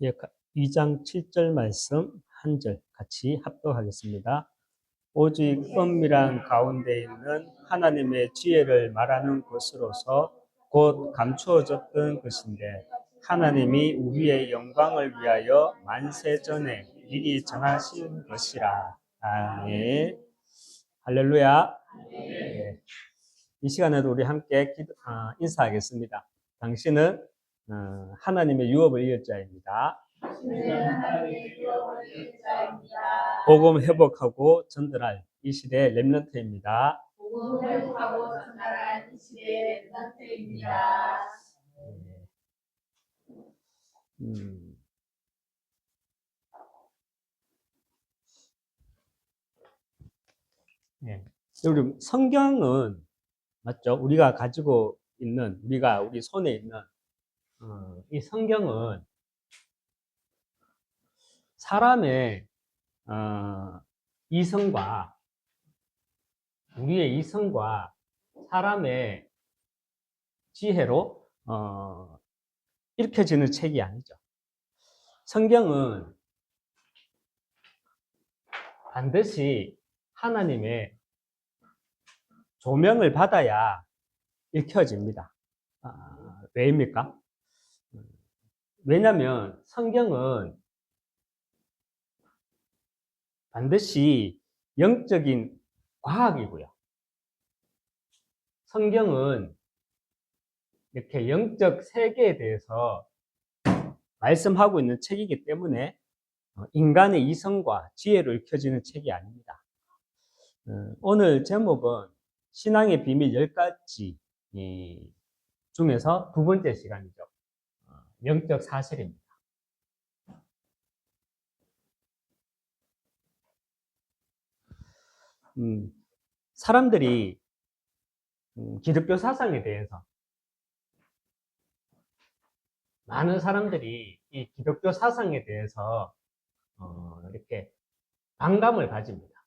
예, 2장 7절 말씀 한 절 같이 합독하겠습니다. 오직 은밀한 가운데 있는 하나님의 지혜를 말하는 것으로서 곧 감추어졌던 것인데 하나님이 우리의 영광을 위하여 만세 전에 미리 정하신 것이라. 아멘. 할렐루야. 예, 이 시간에도 우리 함께 인사하겠습니다. 당신은 하나님의 유업을 이을 자입니다. 복음 회복하고 전달할 이 시대의 렘넌트입니다. 복음 회복하고 전달할 이 시대의 렘넌트입니다. 네. 우리 성경은 맞죠? 우리가 가지고 있는 우리 손에 있는 이 성경은 사람의 이성과 우리의 이성과 사람의 지혜로 읽혀지는 책이 아니죠. 성경은 반드시 하나님의 조명을 받아야 읽혀집니다. 왜입니까? 왜냐하면 성경은 반드시 영적인 과학이고요. 성경은 이렇게 영적 세계에 대해서 말씀하고 있는 책이기 때문에 인간의 이성과 지혜로 읽혀지는 책이 아닙니다. 오늘 제목은 신앙의 비밀 10가지 중에서 두 번째 시간이죠. 영적 사실입니다. 사람들이 기독교 사상에 대해서 많은 사람들이 이 기독교 사상에 대해서 이렇게 반감을 가집니다.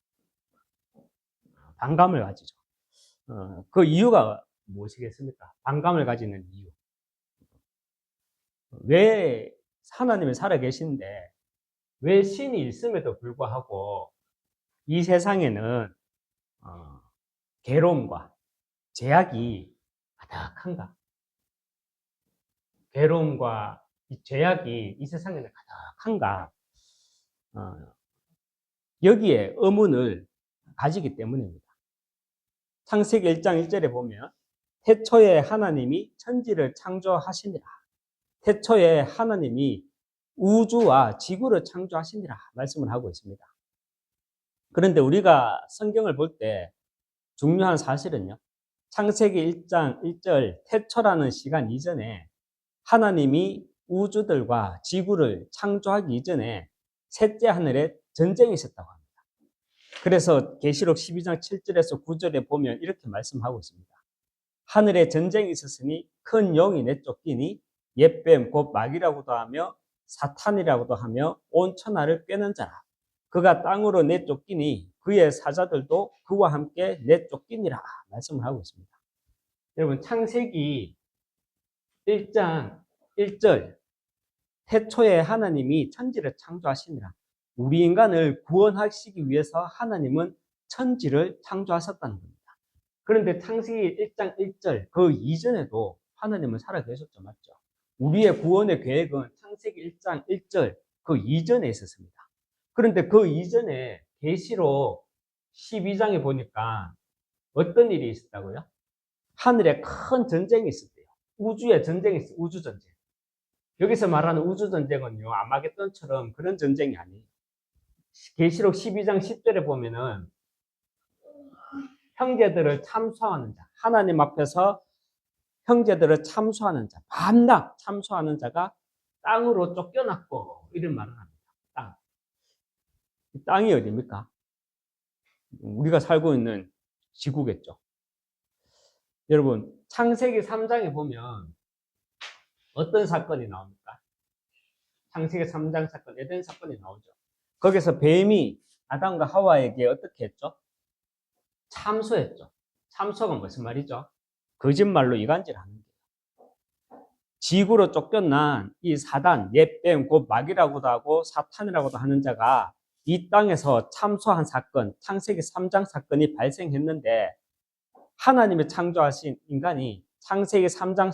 반감을 가지죠. 그 이유가 무엇이겠습니까? 반감을 가지는 이유. 왜 하나님이 살아계신데 왜 신이 있음에도 불구하고 이 세상에는 괴로움과 죄악이 가득한가? 괴로움과 이 죄악이 이 세상에는 가득한가? 여기에 의문을 가지기 때문입니다. 창세기 1장 1절에 보면 태초에 하나님이 천지를 창조하시니라. 태초에 하나님이 우주와 지구를 창조하시니라 말씀을 하고 있습니다. 그런데 우리가 성경을 볼 때 중요한 사실은요. 창세기 1장 1절 태초라는 시간 이전에 하나님이 우주들과 지구를 창조하기 이전에 셋째 하늘에 전쟁이 있었다고 합니다. 그래서 계시록 12장 7절에서 9절에 보면 이렇게 말씀하고 있습니다. 하늘에 전쟁이 있었으니 큰 영이 내쫓기니 옛뱀 곧 마귀라고도 하며 사탄이라고도 하며 온 천하를 꿰는 자라. 그가 땅으로 내쫓기니 그의 사자들도 그와 함께 내쫓기니라 말씀을 하고 있습니다. 여러분 창세기 1장 1절 태초에 하나님이 천지를 창조하시니라. 우리 인간을 구원하시기 위해서 하나님은 천지를 창조하셨다는 겁니다. 그런데 창세기 1장 1절 그 이전에도 하나님은 살아계셨죠. 맞죠? 우리의 구원의 계획은 창세기 1장 1절 그 이전에 있었습니다. 그런데 그 이전에 계시록 12장에 보니까 어떤 일이 있었다고요? 하늘에 큰 전쟁이 있었대요. 우주에 전쟁이 있어요. 우주전쟁. 여기서 말하는 우주전쟁은요, 아마겟돈처럼 그런 전쟁이 아니에요. 계시록 12장 10절에 보면은 형제들을 참소하는 자, 하나님 앞에서 형제들을 참소하는 자, 밤낮 참소하는 자가 땅으로 쫓겨났고 이런 말을 합니다. 땅. 땅이 어디입니까? 우리가 살고 있는 지구겠죠. 여러분 창세기 3장에 보면 어떤 사건이 나옵니까? 창세기 3장 사건, 에덴 사건이 나오죠. 거기서 뱀이 아담과 하와에게 어떻게 했죠? 참소했죠. 참소가 무슨 말이죠? 거짓말로 이간질하는 거예요. 지구로 쫓겨난 이 사단, 옛뱀, 곧 마귀라고도 하고 사탄이라고도 하는 자가 이 땅에서 참소한 사건, 창세기 3장 사건이 발생했는데 하나님이 창조하신 인간이 창세기 3장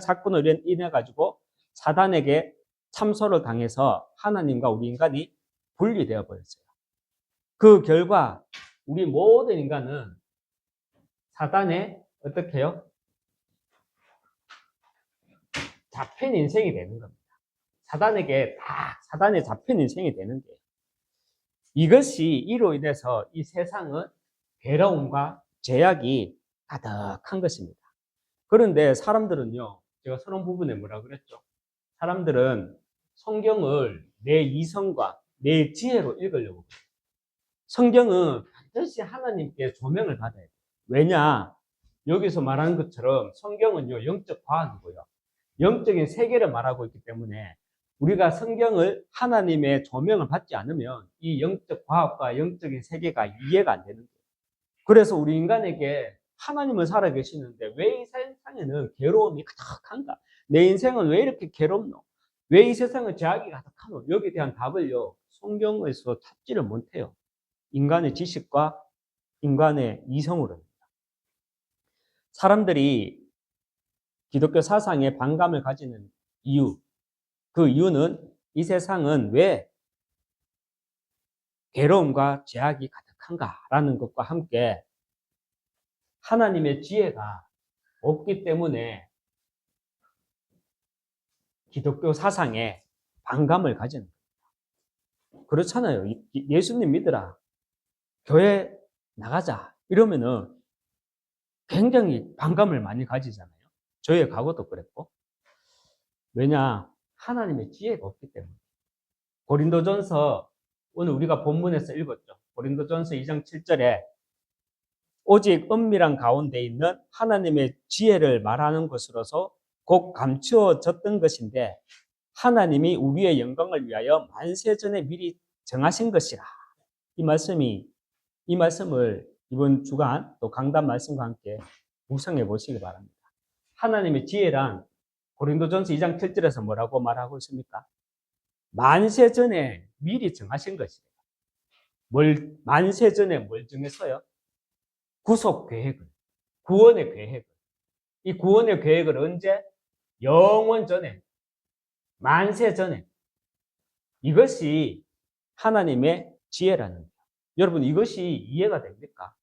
사건을 인해 가지고 사단에게 참소를 당해서 하나님과 우리 인간이 분리되어 버렸어요. 그 결과 우리 모든 인간은 사단의 어떻게 해요? 잡힌 인생이 되는 겁니다. 사단에 잡힌 인생이 되는 거예요. 이것이 이로 인해서 이 세상은 괴로움과 죄악이 가득한 것입니다. 그런데 사람들은요, 제가 서론 부분에 뭐라 그랬죠? 사람들은 성경을 내 이성과 내 지혜로 읽으려고 해요. 성경은 반드시 하나님께 조명을 받아야 돼요. 왜냐? 여기서 말하는 것처럼 성경은요, 영적 과학이고요. 영적인 세계를 말하고 있기 때문에 우리가 성경을 하나님의 조명을 받지 않으면 이 영적 과학과 영적인 세계가 이해가 안 되는 거예요. 그래서 우리 인간에게 하나님은 살아계시는데 왜 이 세상에는 괴로움이 가득한가? 내 인생은 왜 이렇게 괴롭노? 왜 이 세상은 죄악이 가득하노? 여기에 대한 답을요, 성경에서 찾지를 못해요. 인간의 지식과 인간의 이성으로입니다. 사람들이 기독교 사상에 반감을 가지는 이유, 그 이유는 이 세상은 왜 괴로움과 죄악이 가득한가라는 것과 함께 하나님의 지혜가 없기 때문에 기독교 사상에 반감을 가지는 겁니다. 그렇잖아요. 예수님 믿으라. 교회 나가자. 이러면은 굉장히 반감을 많이 가지잖아요. 저의 과거도 그랬고. 왜냐? 하나님의 지혜가 없기 때문에. 고린도전서, 오늘 우리가 본문에서 읽었죠. 고린도전서 2장 7절에 오직 은밀한 가운데 있는 하나님의 지혜를 말하는 것으로서 곧 감추어졌던 것인데 하나님이 우리의 영광을 위하여 만세전에 미리 정하신 것이라. 이 말씀을 이번 주간 또 강단 말씀과 함께 묵상해 보시기 바랍니다. 하나님의 지혜란 고린도전서 2장 7절에서 뭐라고 말하고 있습니까? 만세전에 미리 정하신 것이에요. 만세전에 뭘 정했어요? 구속 계획을, 구원의 계획을. 이 구원의 계획을 언제? 영원 전에, 만세 전에. 이것이 하나님의 지혜라는 거예요. 여러분, 이것이 이해가 됩니까?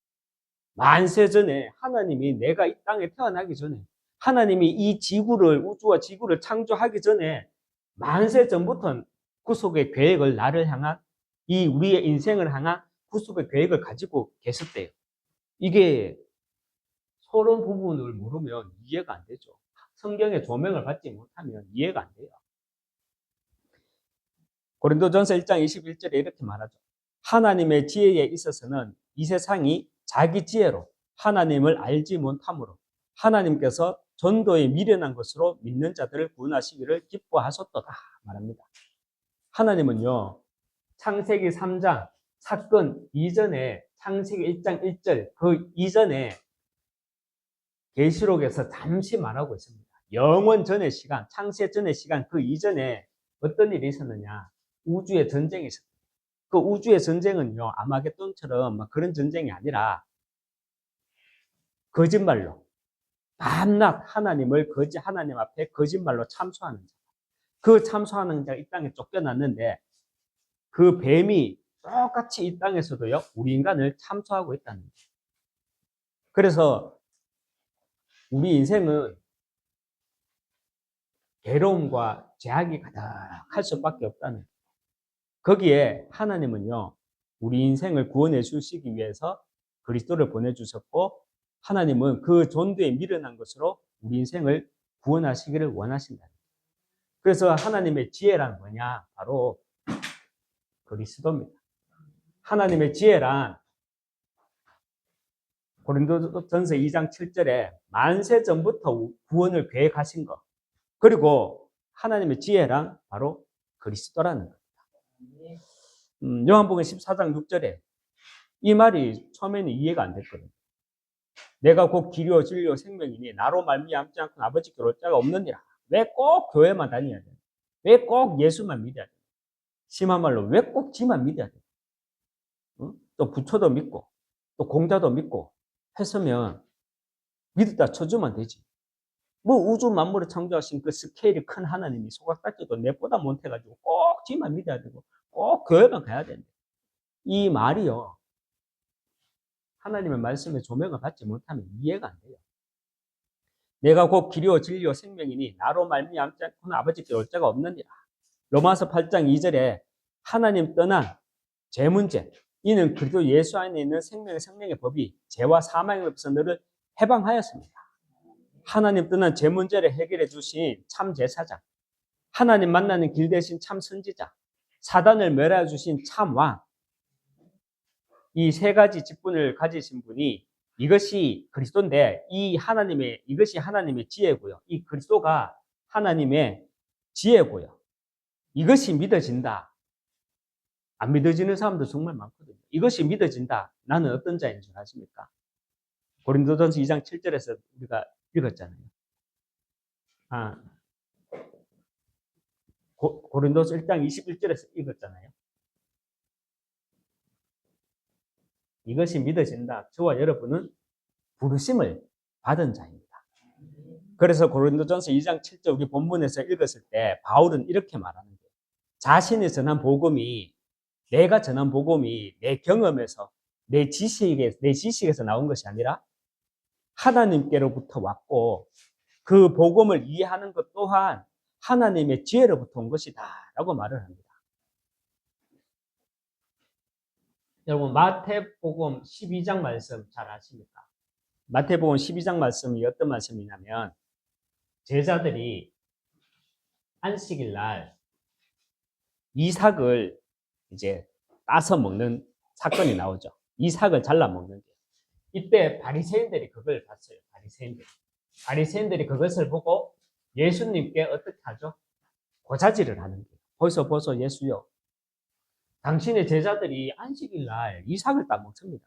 만세 전에 하나님이 내가 이 땅에 태어나기 전에 하나님이 이 우주와 지구를 창조하기 전에 만세 전부터 구속의 계획을 나를 향한 이 우리의 인생을 향한 구속의 계획을 가지고 계셨대요. 이게 서론 부분을 모르면 이해가 안 되죠. 성경의 조명을 받지 못하면 이해가 안 돼요. 고린도전서 1장 21절에 이렇게 말하죠. 하나님의 지혜에 있어서는 이 세상이 자기 지혜로 하나님을 알지 못함으로 하나님께서 전도에 미련한 것으로 믿는 자들을 구원하시기를 기뻐하셨도다 말합니다. 하나님은요, 창세기 3장 사건 이전에 창세기 1장 1절 그 이전에 계시록에서 잠시 말하고 있습니다. 영원 전의 시간, 창세 전의 시간 그 이전에 어떤 일이 있었느냐? 우주의 전쟁이 있었어요. 그 우주의 전쟁은요, 아마겟돈처럼 그런 전쟁이 아니라 거짓말로 밤낮 하나님 앞에 거짓말로 참소하는 자. 그 참소하는 자가 이 땅에 쫓겨났는데 그 뱀이 똑같이 이 땅에서도요, 우리 인간을 참소하고 있다는 거예요. 그래서 우리 인생은 괴로움과 죄악이 가득할 수밖에 없다는 거예요. 거기에 하나님은요, 우리 인생을 구원해 주시기 위해서 그리스도를 보내주셨고 하나님은 그 존재에 미련한 것으로 우리 인생을 구원하시기를 원하신다. 그래서 하나님의 지혜란 뭐냐? 바로 그리스도입니다. 하나님의 지혜란 고린도전서 2장 7절에 만세 전부터 구원을 계획하신 것. 그리고 하나님의 지혜란 바로 그리스도라는 겁니다. 요한복음 14장 6절에 이 말이 처음에는 이해가 안 됐거든요. 내가 곧 길이요 진리요 생명이니 나로 말미암지 않고는 아버지께로 올 자가 없느니라. 왜 꼭 교회만 다녀야 돼? 왜 꼭 예수만 믿어야 돼? 심한 말로 왜 꼭 지만 믿어야 돼? 응? 또 부처도 믿고 또 공자도 믿고 했으면 믿었다 쳐주면 되지. 뭐 우주 만물을 창조하신 그 스케일이 큰 하나님이 소각딱지도 내보다 못해가지고 꼭 지만 믿어야 되고 꼭 교회만 가야 된대. 이 말이요. 하나님의 말씀에 조명을 받지 못하면 이해가 안 돼요. 내가 곧 길이요 진리요 생명이니 나로 말미암지 않고는 아버지께 올 자가 없느니라. 로마서 8장 2절에 하나님 떠난 죄 문제, 이는 그리스도 예수 안에 있는 생명의 생명의 법이 죄와 사망의 법에서 너를 해방하였습니다. 하나님 떠난 죄 문제를 해결해 주신 참 제사장, 하나님 만나는 길 대신 참 선지자, 사단을 멸하여 주신 참 왕, 이 세 가지 직분을 가지신 분이 이것이 그리스도인데 이것이 하나님의 지혜고요. 이 그리스도가 하나님의 지혜고요. 이것이 믿어진다. 안 믿어지는 사람도 정말 많거든요. 이것이 믿어진다. 나는 어떤 자인 줄 아십니까? 고린도전서 2장 7절에서 우리가 읽었잖아요. 고린도서 1장 21절에서 읽었잖아요. 이것이 믿어진다. 저와 여러분은 부르심을 받은 자입니다. 그래서 고린도전서 2장 7절 우리 본문에서 읽었을 때 바울은 이렇게 말하는 거예요. 자신이 전한 복음이 내가 전한 복음이 내 경험에서 내 지식에서 나온 것이 아니라 하나님께로부터 왔고 그 복음을 이해하는 것 또한 하나님의 지혜로부터 온 것이다 라고 말을 합니다. 여러분 마태복음 12장 말씀 잘 아십니까? 마태복음 12장 말씀이 어떤 말씀이냐면 제자들이 안식일 날 이삭을 이제 따서 먹는 사건이 나오죠. 이삭을 잘라 먹는 게. 이때 바리새인들이 그걸 봤어요. 바리새인들이 그것을 보고 예수님께 어떻게 하죠? 고자질을 하는 거예요. 벌써 예수요. 당신의 제자들이 안식일 날 이삭을 따먹습니다.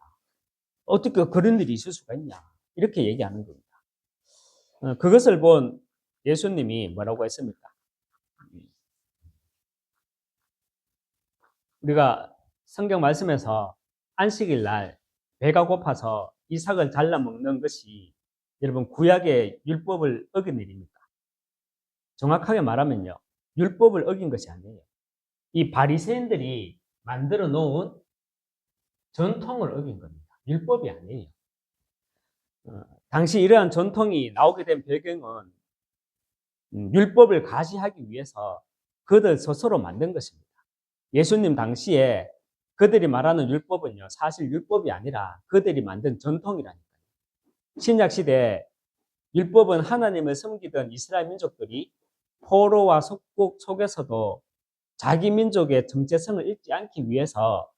어떻게 그런 일이 있을 수가 있냐? 이렇게 얘기하는 겁니다. 그것을 본 예수님이 뭐라고 했습니까? 우리가 성경 말씀에서 안식일 날 배가 고파서 이삭을 잘라 먹는 것이 여러분 구약의 율법을 어긴 일입니까? 정확하게 말하면요. 율법을 어긴 것이 아니에요. 이 바리새인들이 만들어 놓은 전통을 어긴 겁니다. 율법이 아니에요. 당시 이러한 전통이 나오게 된 배경은 율법을 가시하기 위해서 그들 스스로 만든 것입니다. 예수님 당시에 그들이 말하는 율법은요, 사실 율법이 아니라 그들이 만든 전통이라니까요. 신약 시대 율법은 하나님을 섬기던 이스라엘 민족들이 포로와 속국 속에서도 자기 민족의 정체성을 잃지 않기 위해서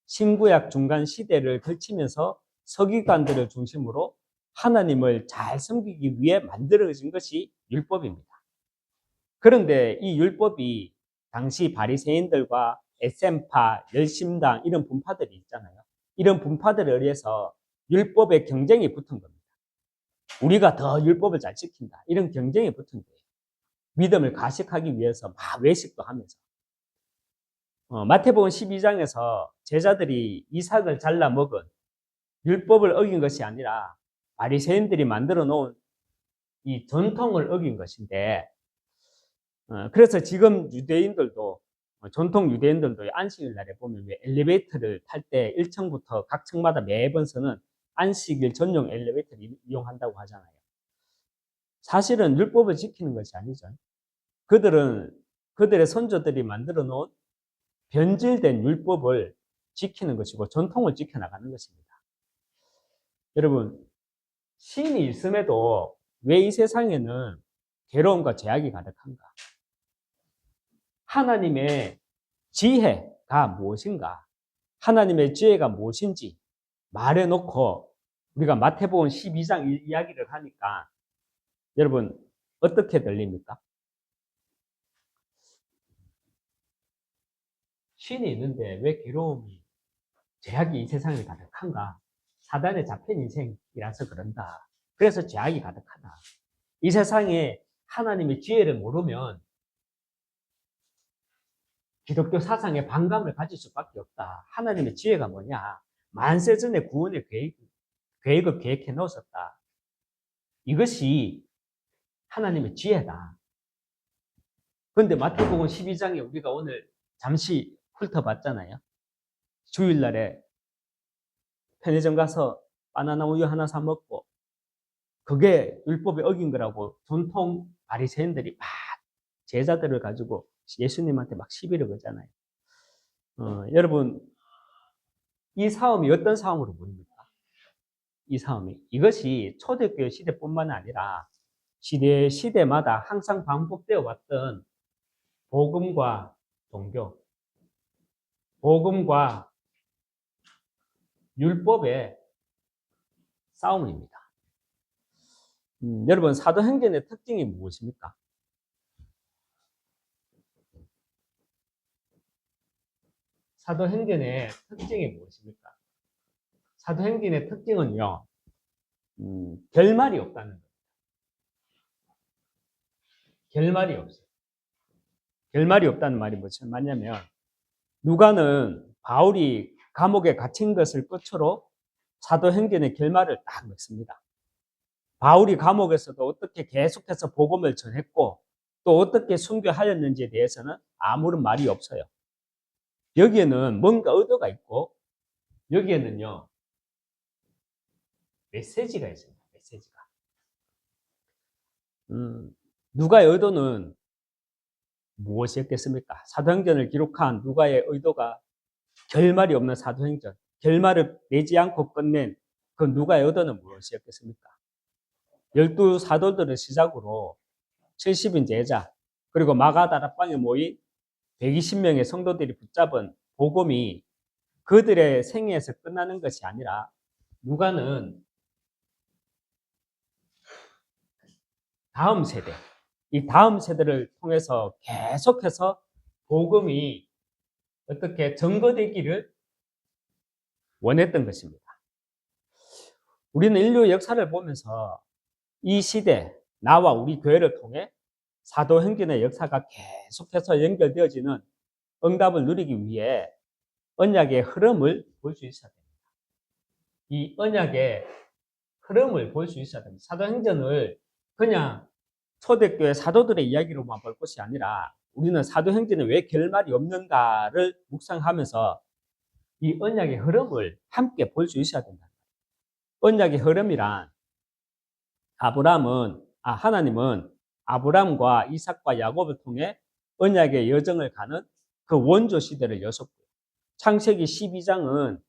신구약 중간 시대를 걸치면서 서기관들을 중심으로 하나님을 잘 섬기기 위해 만들어진 것이 율법입니다. 그런데 이 율법이 당시 바리새인들과 에센파, 열심당 이런 분파들이 있잖아요. 이런 분파들에 의해서 율법의 경쟁이 붙은 겁니다. 우리가 더 율법을 잘 지킨다. 이런 경쟁이 붙은 거예요. 믿음을 가식하기 위해서 막 외식도 하면서. 마태복음 12장에서 제자들이 이삭을 잘라 먹은 율법을 어긴 것이 아니라 바리새인들이 만들어 놓은 이 전통을 어긴 것인데, 그래서 지금 유대인들도 전통 유대인들도 안식일 날에 보면 왜 엘리베이터를 탈 때 1층부터 각 층마다 매번 서는 안식일 전용 엘리베이터를 이용한다고 하잖아요. 사실은 율법을 지키는 것이 아니죠. 그들의 선조들이 만들어 놓은 변질된 율법을 지키는 것이고 전통을 지켜나가는 것입니다. 여러분, 신이 있음에도 왜 이 세상에는 괴로움과 제약이 가득한가? 하나님의 지혜가 무엇인가? 하나님의 지혜가 무엇인지 말해놓고 우리가 마태복음 12장 이야기를 하니까 여러분 어떻게 들립니까? 신이 있는데 왜 괴로움이, 제약이 이 세상에 가득한가? 사단에 잡힌 인생이라서 그런다. 그래서 죄악이 가득하다. 이 세상에 하나님의 지혜를 모르면 기독교 사상에 반감을 가질 수밖에 없다. 하나님의 지혜가 뭐냐? 만세 전에 구원의 계획을 계획해 놓으셨다. 이것이 하나님의 지혜다. 그런데 마태복음 12장에 우리가 오늘 잠시 훑어봤잖아요. 주일날에 편의점 가서 바나나 우유 하나 사 먹고 그게 율법에 어긴 거라고 전통 바리새인들이 막 제자들을 가지고 예수님한테 막 시비를 거잖아요. 여러분 이 싸움이 어떤 싸움으로 보입니까? 이 싸움이 이것이 초대교회 시대뿐만 아니라 시대마다 항상 반복되어 왔던 복음과 종교, 복음과 율법의 싸움입니다. 여러분 사도행전의 특징이 무엇입니까? 사도행전의 특징이 무엇입니까? 사도행전의 특징은요, 결말이 없다는 거예요. 결말이 없어요. 결말이 없다는 말이 무슨 말이냐면, 누가는 바울이 감옥에 갇힌 것을 끝으로 사도행전의 결말을 딱 맺습니다. 바울이 감옥에서도 어떻게 계속해서 복음을 전했고, 또 어떻게 순교하였는지에 대해서는 아무런 말이 없어요. 여기에는 뭔가 의도가 있고, 여기에는요, 메시지가 있습니다. 메시지가. 누가의 의도는 무엇이었겠습니까? 사도행전을 기록한 누가의 의도가 결말이 없는 사도행전, 결말을 내지 않고 끝낸 그 누가의 의도는 무엇이었겠습니까? 12사도들을 시작으로 70인 제자, 그리고 마가다락방에 모인 120명의 성도들이 붙잡은 복음이 그들의 생애에서 끝나는 것이 아니라 누가는 다음 세대, 이 다음 세대를 통해서 계속해서 복음이 어떻게 증거되기를 원했던 것입니다. 우리는 인류 역사를 보면서 이 시대, 나와 우리 교회를 통해 사도행전의 역사가 계속해서 연결되어지는 응답을 누리기 위해 언약의 흐름을 볼 수 있어야 됩니다. 이 언약의 흐름을 볼 수 있어야 됩니다. 사도행전을 그냥 초대교회 사도들의 이야기로만 볼 것이 아니라 우리는 사도행전에 왜 결말이 없는가를 묵상하면서 이 언약의 흐름을 함께 볼 수 있어야 된다. 언약의 흐름이란 하나님은 아브라함과 이삭과 야곱을 통해 언약의 여정을 가는 그 원조 시대를 여셨고요. 창세기 12장은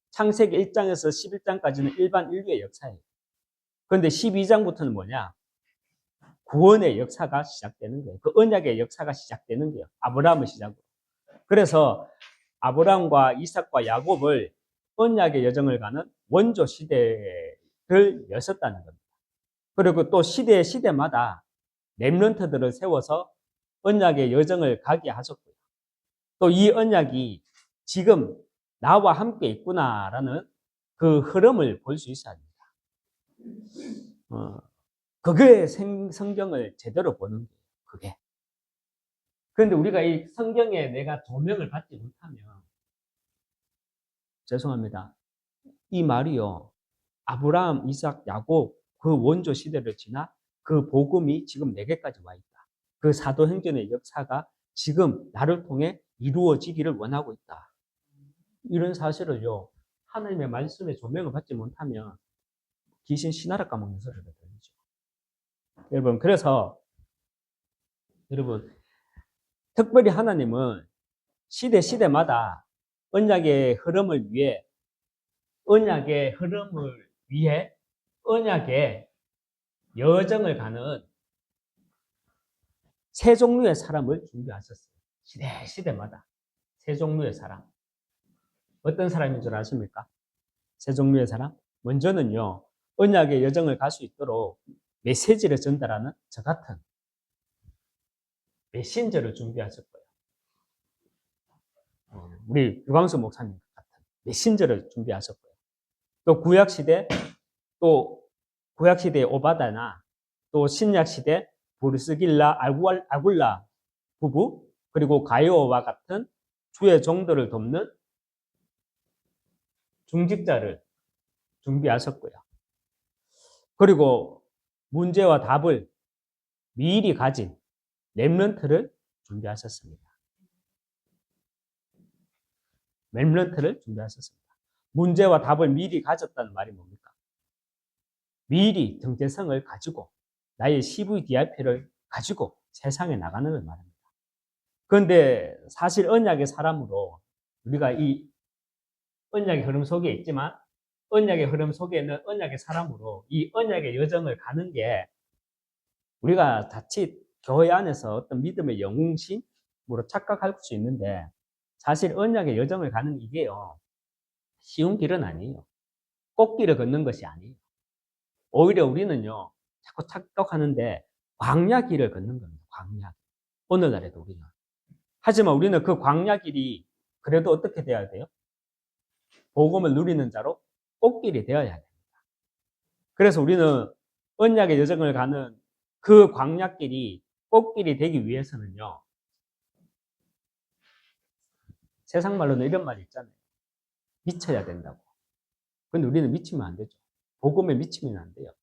창세기 1장에서 11장까지는 일반 인류의 역사예요. 그런데 12장부터는 뭐냐? 구원의 역사가 시작되는 거예요. 그 언약의 역사가 시작되는 거예요. 아브라함을 시작으로. 그래서 아브라함과 이삭과 야곱을 언약의 여정을 가는 원조 시대를 여셨다는 겁니다. 그리고 또 시대마다 렘넌트들을 세워서 언약의 여정을 가게 하셨고요. 또 이 언약이 지금 나와 함께 있구나라는 그 흐름을 볼 수 있어야 합니다. 그게 성경을 제대로 보는 거예요. 그게. 그런데 우리가 이 성경에 내가 조명을 받지 못하면 죄송합니다. 이 말이요. 아브라함, 이삭, 야곱 그 원조 시대를 지나 그 복음이 지금 내게까지 와 있다. 그 사도행전의 역사가 지금 나를 통해 이루어지기를 원하고 있다. 이런 사실을요. 하나님의 말씀에 조명을 받지 못하면 귀신 신하라 까먹는 소리가 들리죠. 여러분, 그래서 여러분 특별히 하나님은 시대마다 언약의 흐름을 위해 언약의 여정을 가는 세 종류의 사람을 준비하셨어요. 시대마다 세 종류의 사람. 어떤 사람인 줄 아십니까? 세 종류의 사람? 먼저는요, 언약의 여정을 갈 수 있도록 메시지를 전달하는 저 같은 메신저를 준비하셨고요. 우리 유광수 목사님 같은 메신저를 준비하셨고요. 또 구약시대, 또 구약시대의 오바다나, 또 신약시대 브루스길라 아굴라 부부, 그리고 가이오와 같은 주의 종들을 돕는 중직자를 준비하셨고요. 그리고 문제와 답을 미리 가진 렘넌트를 준비하셨습니다. 렘넌트를 준비하셨습니다. 문제와 답을 미리 가졌다는 말이 뭡니까? 미리 정체성을 가지고 나의 CVDIP를 가지고 세상에 나가는 걸 말합니다. 그런데 사실 언약의 사람으로 우리가 이 언약의 흐름 속에 있지만 언약의 흐름 속에는 언약의 사람으로 이 언약의 여정을 가는 게 우리가 자칫 교회 안에서 어떤 믿음의 영웅심으로 착각할 수 있는데 사실 언약의 여정을 가는 이게요. 쉬운 길은 아니에요. 꽃길을 걷는 것이 아니에요. 오히려 우리는요. 자꾸 착각하는데 광야길을 걷는 겁니다. 광야. 오늘날에도 우리는. 하지만 우리는 그 광야길이 그래도 어떻게 돼야 돼요? 복음을 누리는 자로 꽃길이 되어야 됩니다. 그래서 우리는 언약의 여정을 가는 그 광야길이 꽃길이 되기 위해서는요. 세상 말로는 이런 말이 있잖아요. 미쳐야 된다고. 근데 우리는 미치면 안 되죠. 복음에 미치면 안 돼요.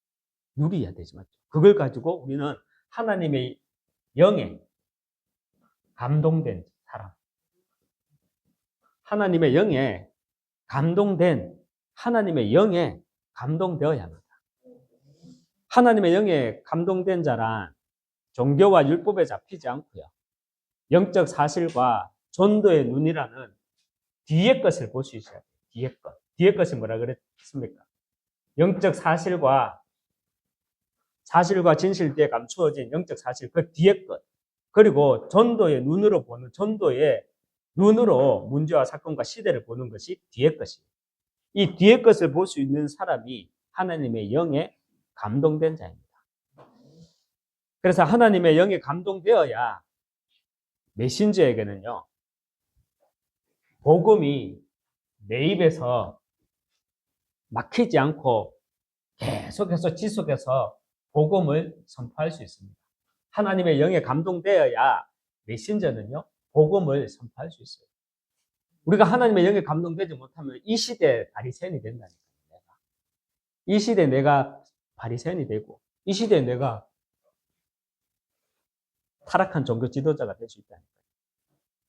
누려야 되지 맞죠? 그걸 가지고 우리는 하나님의 영에 감동된 사람. 하나님의 영에 감동된 하나님의 영에 감동되어야 합니다. 하나님의 영에 감동된 자란 종교와 율법에 잡히지 않고요. 영적 사실과 전도의 눈이라는 뒤의 것을 볼 수 있어야 돼요. 뒤의 것. 뒤의 것이 뭐라 그랬습니까? 영적 사실과 진실 뒤에 감추어진 영적 사실, 그 뒤의 것. 그리고 전도의 눈으로 보는, 전도의 눈으로 문제와 사건과 시대를 보는 것이 뒤의 것이에요. 이 뒤의 것을 볼 수 있는 사람이 하나님의 영에 감동된 자입니다. 그래서 하나님의 영에 감동되어야 메신저에게는요, 복음이 내 입에서 막히지 않고 계속해서 지속해서 복음을 선포할 수 있습니다. 하나님의 영에 감동되어야 메신저는요, 복음을 선포할 수 있어요. 우리가 하나님의 영에 감동되지 못하면 이 시대 바리새인이 된다니까요. 이 시대 내가 바리새인이 되고 이 시대에 내가 타락한 종교 지도자가 될 수 있다니까요.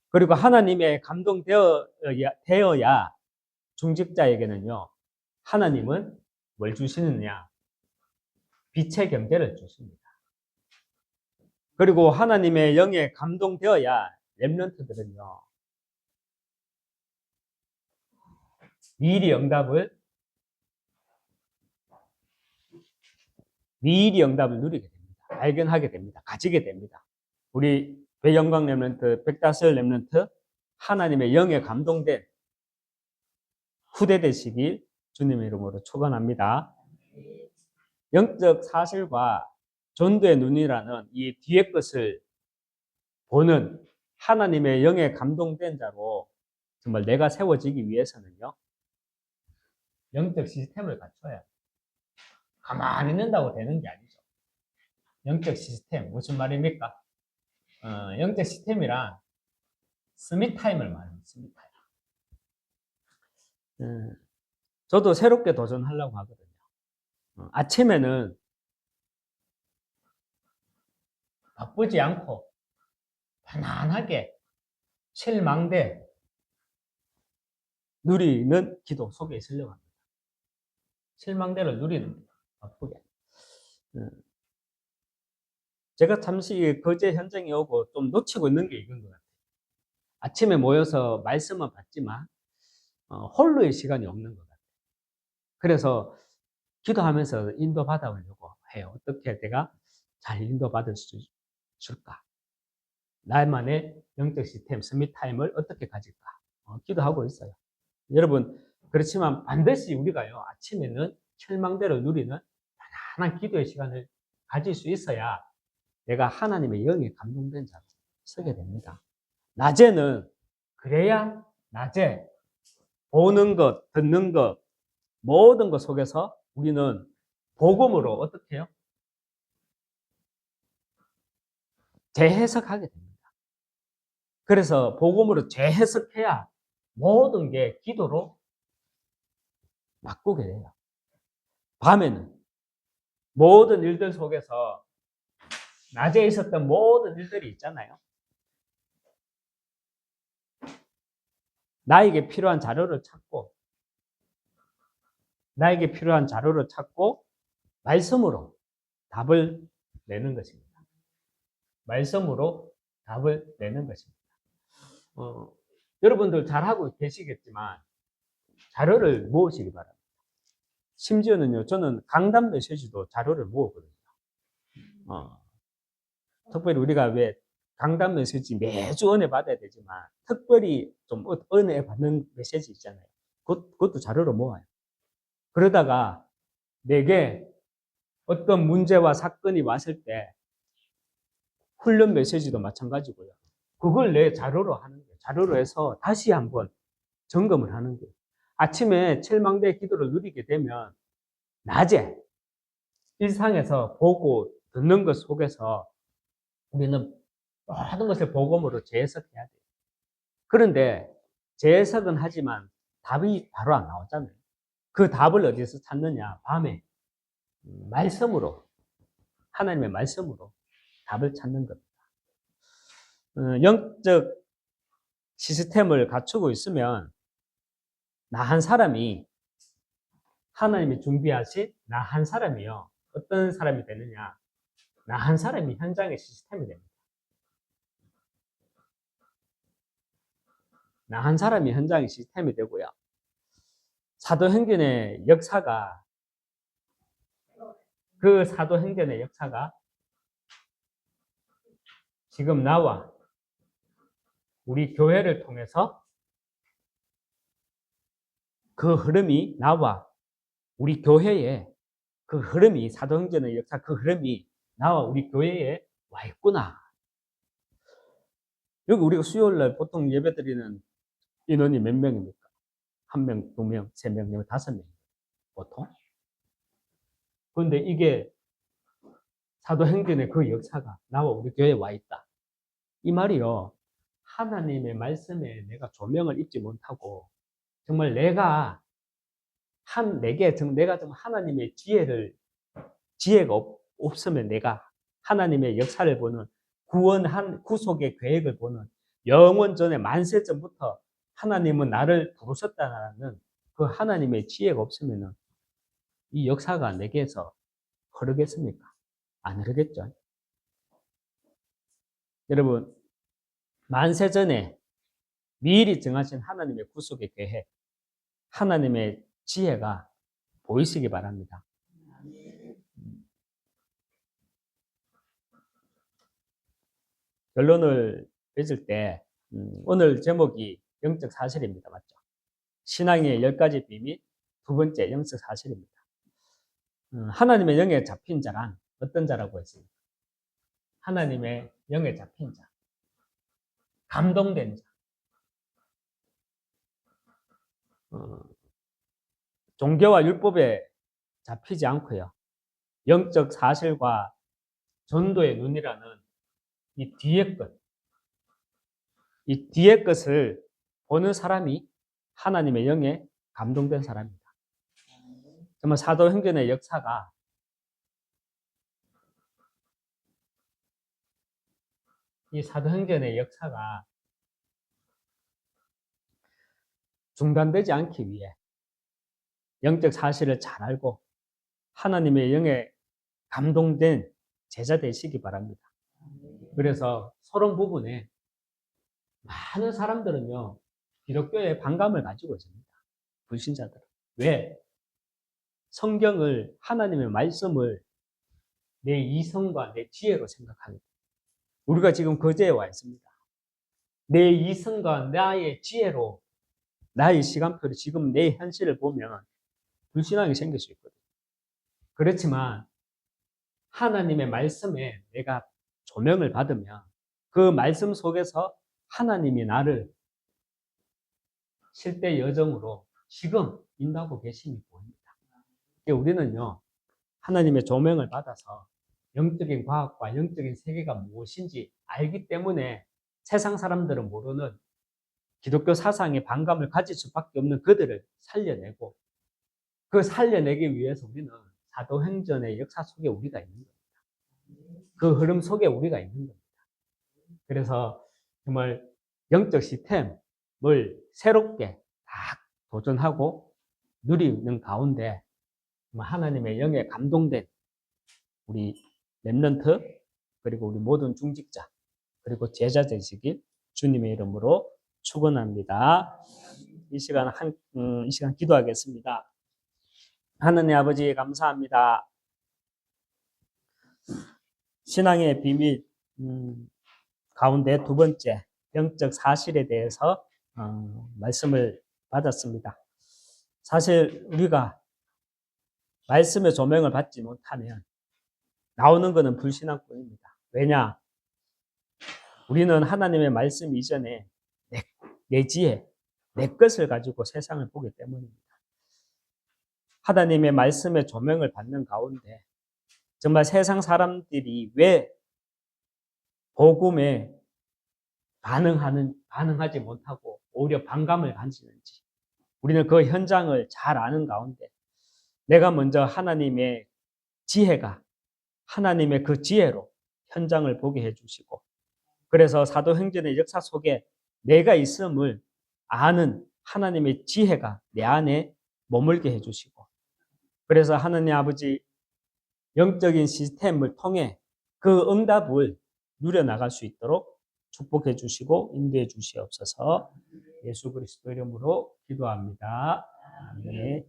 그리고 하나님의 감동되어야 중직자에게는요, 하나님은 뭘 주시느냐? 빛의 경제를 주십니다. 그리고 하나님의 영에 감동되어야 렘넌트들은요, 미리 응답을 누리게 됩니다. 발견하게 됩니다. 가지게 됩니다. 우리 배영광 렘넌트, 백다슬 렘넌트, 하나님의 영에 감동된 후대 되시길 주님의 이름으로 축원합니다. 영적 사실과 전도의 눈이라는 이 뒤의 것을 보는 하나님의 영에 감동된 자로 정말 내가 세워지기 위해서는요, 영적 시스템을 갖춰야 해요. 가만히 있는다고 되는 게 아니죠. 영적 시스템, 무슨 말입니까? 영적 시스템이란 스미타임을 말합니다. 스미타임. 저도 새롭게 도전하려고 하거든요. 아침에는 바쁘지 않고 편안하게 칠망대 누리는 기도 속에 있으려고 합니다. 칠망대를 누리는 거예요. 바쁘게. 제가 잠시 거제 현장에 오고 좀 놓치고 있는 게 이건 것 같아요. 아침에 모여서 말씀은 받지만 홀로의 시간이 없는 것 같아요. 그래서 기도하면서 인도받아보려고 해요. 어떻게 내가 잘 인도받을 수 있을까? 나만의 영적 시스템, 스미타임을 어떻게 가질까? 기도하고 있어요. 여러분, 그렇지만 반드시 우리가요, 아침에는 철망대로 누리는 편안한 기도의 시간을 가질 수 있어야 내가 하나님의 영에 감동된 자로 서게 됩니다. 낮에는 그래야 낮에 보는 것, 듣는 것, 모든 것 속에서 우리는 복음으로 어떻게 해요? 재해석하게 됩니다. 그래서 복음으로 재해석해야 모든 게 기도로 바꾸게 돼요. 밤에는 모든 일들 속에서 낮에 있었던 모든 일들이 있잖아요. 나에게 필요한 자료를 찾고 말씀으로 답을 내는 것입니다. 말씀으로 답을 내는 것입니다. 여러분들 잘하고 계시겠지만 자료를 모으시기 바랍니다. 심지어는요, 저는 강단 메시지도 자료를 모으거든요. 특별히 우리가 왜 강단 메시지 매주 은혜 받아야 되지만 특별히 좀 은혜 받는 메시지 있잖아요. 그것도 자료로 모아요. 그러다가 내게 어떤 문제와 사건이 왔을 때 훈련 메시지도 마찬가지고요. 그걸 내 자료로 하는 거예요. 자료로 해서 다시 한번 점검을 하는 거예요. 아침에 칠망대 기도를 누리게 되면 낮에 일상에서 보고 듣는 것 속에서 우리는 모든 것을 복음으로 재해석해야 돼요. 그런데 재해석은 하지만 답이 바로 안 나오잖아요. 그 답을 어디서 찾느냐? 밤에 말씀으로, 하나님의 말씀으로 답을 찾는 겁니다. 영적 시스템을 갖추고 있으면 나 한 사람이 하나님이 준비하신 나 한 사람이요. 어떤 사람이 되느냐? 나 한 사람이 현장의 시스템이 됩니다. 나 한 사람이 현장의 시스템이 되고요. 사도행전의 역사가 지금 나와 우리 교회를 통해서 그 흐름이 나와 우리 교회에 그 흐름이 사도행전의 역사 그 흐름이 나와 우리 교회에 와 있구나. 여기 우리가 수요일날 보통 예배드리는 인원이 몇 명입니까? 1명, 2명, 3명, 5명 보통. 그런데 이게 사도행전의 그 역사가 나와 우리 교회에 와 있다. 이 말이요. 하나님의 말씀에 내가 조명을 입지 못하고 정말 내가 좀 하나님의 지혜가 없으면 내가 하나님의 역사를 보는 구속의 계획을 보는 영원 전에 만세 전부터 하나님은 나를 부르셨다는 그 하나님의 지혜가 없으면 이 역사가 내게서 흐르겠습니까? 안 흐르겠죠. 여러분, 만세 전에 미리 정하신 하나님의 구속의 계획, 하나님의 지혜가 보이시기 바랍니다. 결론을 맺을 때 오늘 제목이 영적 사실입니다. 맞죠? 신앙의 10가지 비밀, 두 번째 영적 사실입니다. 하나님의 영에 잡힌 자란 어떤 자라고 했습니까? 하나님의 영에 잡힌 자, 감동된 자, 종교와 율법에 잡히지 않고요. 영적 사실과 전도의 눈이라는 이 뒤에 것을 보는 사람이 하나님의 영에 감동된 사람입니다. 정말 사도행전의 역사가 중단되지 않기 위해 영적 사실을 잘 알고 하나님의 영에 감동된 제자 되시기 바랍니다. 그래서 서론 부분에 많은 사람들은요, 기독교에 반감을 가지고 있습니다. 불신자들은. 왜? 성경을, 하나님의 말씀을 내 이성과 내 지혜로 생각합니다. 우리가 지금 거제에 와 있습니다. 내 이성과 나의 지혜로, 나의 시간표로 지금 내 현실을 보면 불신앙이 생길 수 있거든요. 그렇지만 하나님의 말씀에 내가 조명을 받으면 그 말씀 속에서 하나님이 나를 실대 여정으로 지금 인도하고 계심이 보입니다. 우리는요, 하나님의 조명을 받아서 영적인 과학과 영적인 세계가 무엇인지 알기 때문에 세상 사람들은 모르는 기독교 사상에 반감을 가질 수밖에 없는 그들을 살려내고, 그 살려내기 위해서 우리는 사도행전의 역사 속에 우리가 있는 겁니다. 그 흐름 속에 우리가 있는 겁니다. 그래서 정말 영적 시스템을 새롭게 딱 도전하고 누리는 가운데 하나님의 영에 감동된 우리 렘넌트, 그리고 우리 모든 중직자, 그리고 제자 되시길 주님의 이름으로 축원합니다. 이 시간 기도하겠습니다. 하나님 아버지 감사합니다. 신앙의 비밀 가운데 두 번째 영적 사실에 대해서 말씀을 받았습니다. 사실 우리가 말씀의 조명을 받지 못하면 나오는 것은 불신앙뿐입니다. 왜냐? 우리는 하나님의 말씀 이전에 내 지혜, 내 것을 가지고 세상을 보기 때문입니다. 하나님의 말씀의 조명을 받는 가운데 정말 세상 사람들이 왜 복음에 반응하지 못하고 오히려 반감을 가지는지 우리는 그 현장을 잘 아는 가운데 내가 먼저 하나님의 지혜가 하나님의 그 지혜로 현장을 보게 해주시고, 그래서 사도행전의 역사 속에 내가 있음을 아는 하나님의 지혜가 내 안에 머물게 해주시고, 그래서 하나님 아버지 영적인 시스템을 통해 그 응답을 누려나갈 수 있도록 축복해 주시고 인도해 주시옵소서. 예수 그리스도 이름으로 기도합니다. 아멘.